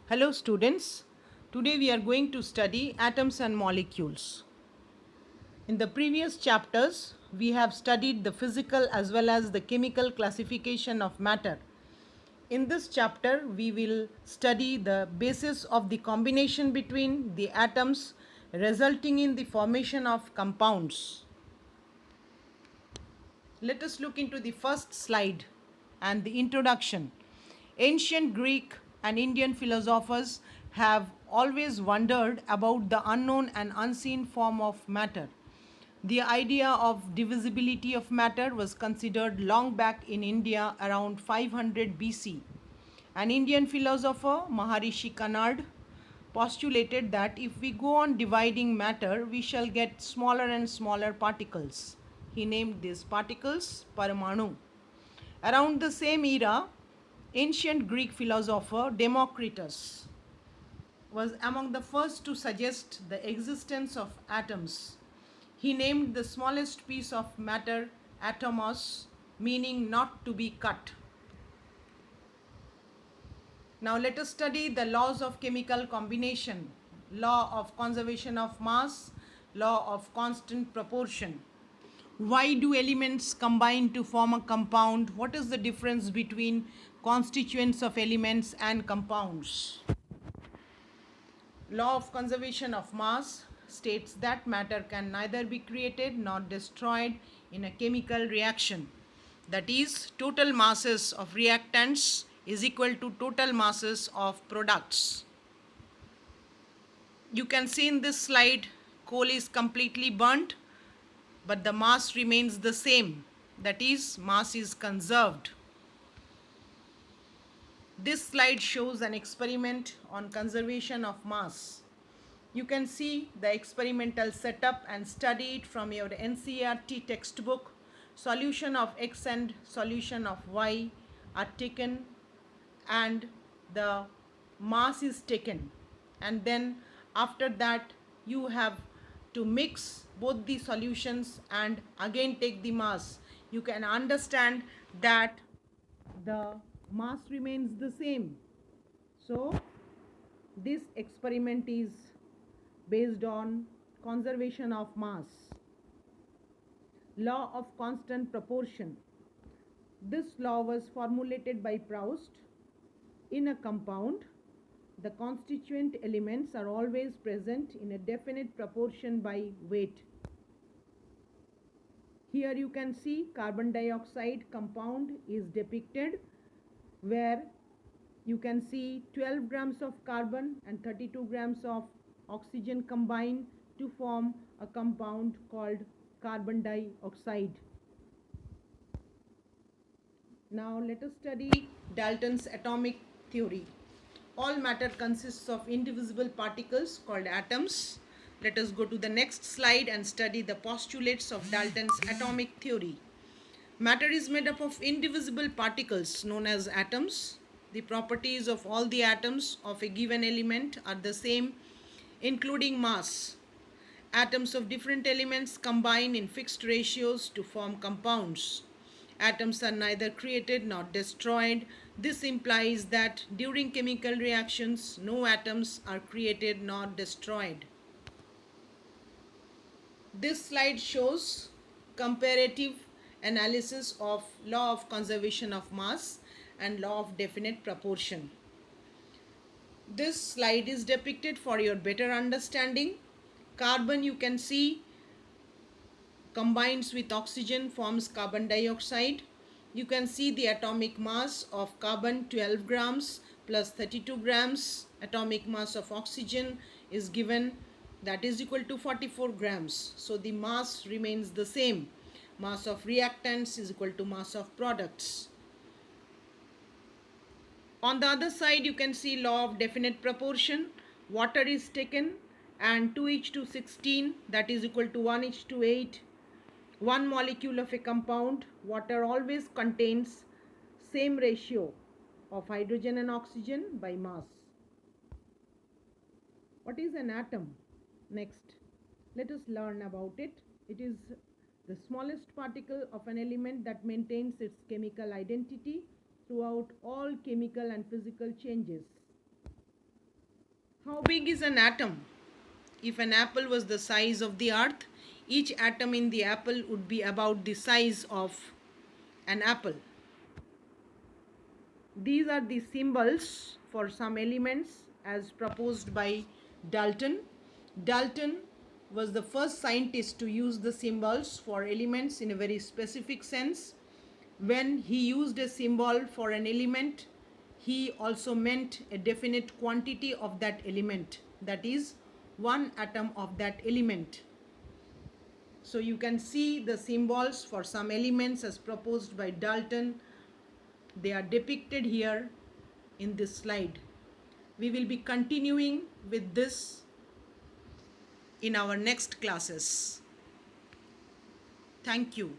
Hello students, today we are going to study atoms and molecules. In the previous chapters, we have studied the physical as well as the chemical classification of matter. In this chapter, we will study the basis of the combination between the atoms resulting in the formation of compounds. Let us look into the first slide and the introduction. Ancient Greek and Indian philosophers have always wondered about the unknown and unseen form of matter. The idea of divisibility of matter was considered long back in India around 500 BC. An Indian philosopher, Maharishi Kanad, postulated that if we go on dividing matter, we shall get smaller and smaller particles. He named these particles Paramanu. Around the same era, ancient Greek philosopher Democritus was among the first to suggest the existence of atoms. He named the smallest piece of matter atomos, meaning not to be cut. Now let us study the laws of chemical combination, law of conservation of mass, law of constant proportion. Why do elements combine to form a compound? What is the difference between constituents of elements and compounds? Law of conservation of mass states that matter can neither be created nor destroyed in a chemical reaction. That is, total masses of reactants is equal to total masses of products. You can see in this slide, coal is completely burnt, but the mass remains the same. That is, mass is conserved. This slide shows an experiment on conservation of mass. You can see the experimental setup and study it from your NCERT textbook. Solution of X and solution of Y are taken and the mass is taken, and then after that you have to mix both the solutions and again take the mass. You can understand that the mass remains the same. So this experiment is based on conservation of mass. Law of constant proportion. This law was formulated by Proust. In a compound, the constituent elements are always present in a definite proportion by weight. Here you can see carbon dioxide compound is depicted, where you can see 12 grams of carbon and 32 grams of oxygen combine to form a compound called carbon dioxide. Now let us study Dalton's atomic theory. All matter consists of indivisible particles called atoms. Let us go to the next slide and study the postulates of Dalton's atomic theory. Matter is made up of indivisible particles known as atoms. The properties of all the atoms of a given element are the same, including mass. Atoms of different elements combine in fixed ratios to form compounds. Atoms are neither created nor destroyed. This implies that during chemical reactions, no atoms are created nor destroyed. This slide shows comparative analysis of law of conservation of mass and law of definite proportion. This slide is depicted for your better understanding. Carbon, you can see, combines with oxygen, forms carbon dioxide. You can see the atomic mass of carbon 12 grams plus 32 grams. Atomic mass of oxygen is given, that is equal to 44 grams. So the mass remains the same. Mass of reactants is equal to mass of products. On the other side, you can see law of definite proportion. Water is taken and 2:16, that is equal to 1:8. One molecule of a compound, water always contains same ratio of hydrogen and oxygen by mass. What is an atom? Next, let us learn about it. It is the smallest particle of an element that maintains its chemical identity throughout all chemical and physical changes. How big is an atom? If an apple was the size of the earth, each atom in the apple would be about the size of an apple. These are the symbols for some elements as proposed by Dalton. Dalton was the first scientist to use the symbols for elements in a very specific sense. When he used a symbol for an element, he also meant a definite quantity of that element, that is, one atom of that element. So you can see the symbols for some elements as proposed by Dalton. They are depicted here in this slide. We will be continuing with this in our next classes. Thank you.